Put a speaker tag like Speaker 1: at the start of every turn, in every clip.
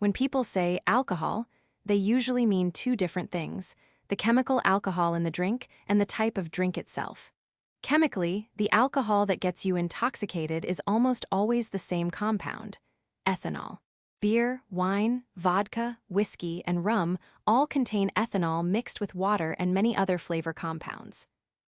Speaker 1: When people say alcohol, they usually mean two different things: the chemical alcohol in the drink and the type of drink itself. Chemically, the alcohol that gets you intoxicated is almost always the same compound: ethanol. Beer, wine, vodka, whiskey, and rum all contain ethanol mixed with water and many other flavor compounds.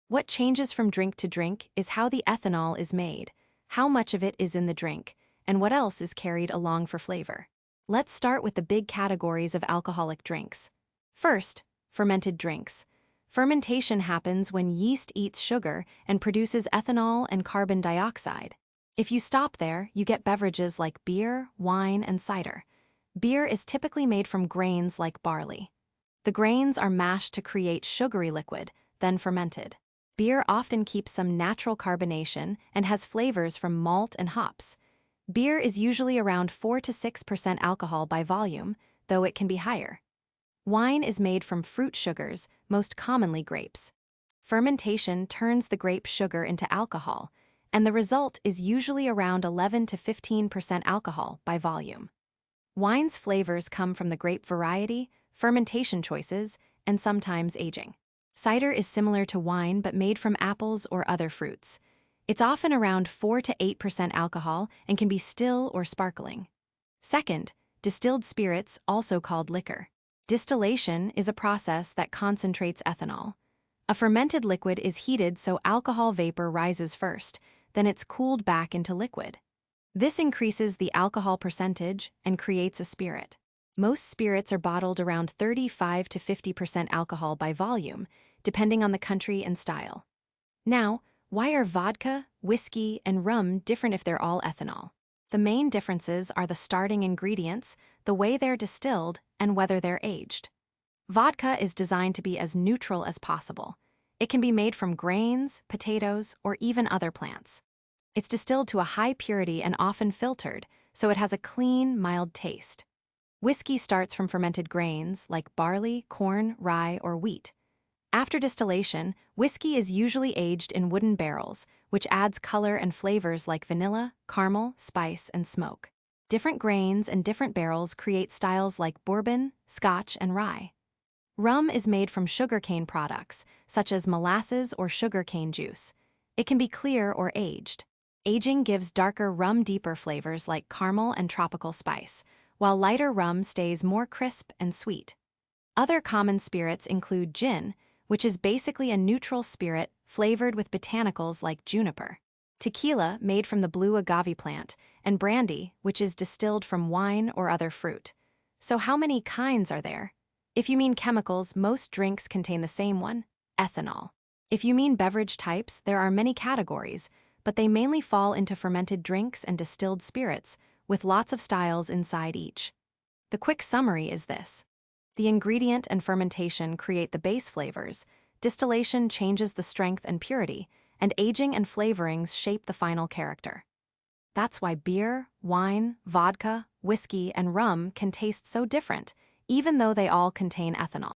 Speaker 1: What changes from drink to drink is how the ethanol is made, how much of it is in the drink, and what else is carried along for flavor. Let's start with the big categories of alcoholic drinks. First, fermented drinks. Fermentation happens when yeast eats sugar and produces ethanol and carbon dioxide. If you stop there, you get beverages like beer, wine, and cider. Beer is typically made from grains like barley. The grains are mashed to create sugary liquid, then fermented. Beer often keeps some natural carbonation and has flavors from malt and hops. Beer is usually around 4 to 6% alcohol by volume, though it can be higher. Wine is made from fruit sugars, most commonly grapes. Fermentation turns the grape sugar into alcohol, and the result is usually around 11 to 15% alcohol by volume. Wine's flavors come from the grape variety, fermentation choices, and sometimes aging. Cider is similar to wine but made from apples or other fruits. It's often around 4 to 8% alcohol and can be still or sparkling. Second, distilled spirits, also called liquor. Distillation is a process that concentrates ethanol. A fermented liquid is heated so alcohol vapor rises first, then it's cooled back into liquid. This increases the alcohol percentage and creates a spirit. Most spirits are bottled around 35 to 50% alcohol by volume, depending on the country and style. Now, why are vodka, whiskey, and rum different if they're all ethanol? The main differences are the starting ingredients, the way they're distilled, and whether they're aged. Vodka is designed to be as neutral as possible. It can be made from grains, potatoes, or even other plants. It's distilled to a high purity and often filtered, so it has a clean, mild taste. Whiskey starts from fermented grains like barley, corn, rye, or wheat. After distillation, whiskey is usually aged in wooden barrels, which adds color and flavors like vanilla, caramel, spice, and smoke. Different grains and different barrels create styles like bourbon, scotch, and rye. Rum is made from sugarcane products, such as molasses or sugarcane juice. It can be clear or aged. Aging gives darker rum deeper flavors like caramel and tropical spice, while lighter rum stays more crisp and sweet. Other common spirits include gin, which is basically a neutral spirit flavored with botanicals like juniper, tequila made from the blue agave plant, and brandy, which is distilled from wine or other fruit. So how many kinds are there? If you mean chemicals, most drinks contain the same one: ethanol. If you mean beverage types, there are many categories, but they mainly fall into fermented drinks and distilled spirits, with lots of styles inside each. The quick summary is this: the ingredient and fermentation create the base flavors, distillation changes the strength and purity, and aging and flavorings shape the final character. That's why beer, wine, vodka, whiskey, and rum can taste so different, even though they all contain ethanol.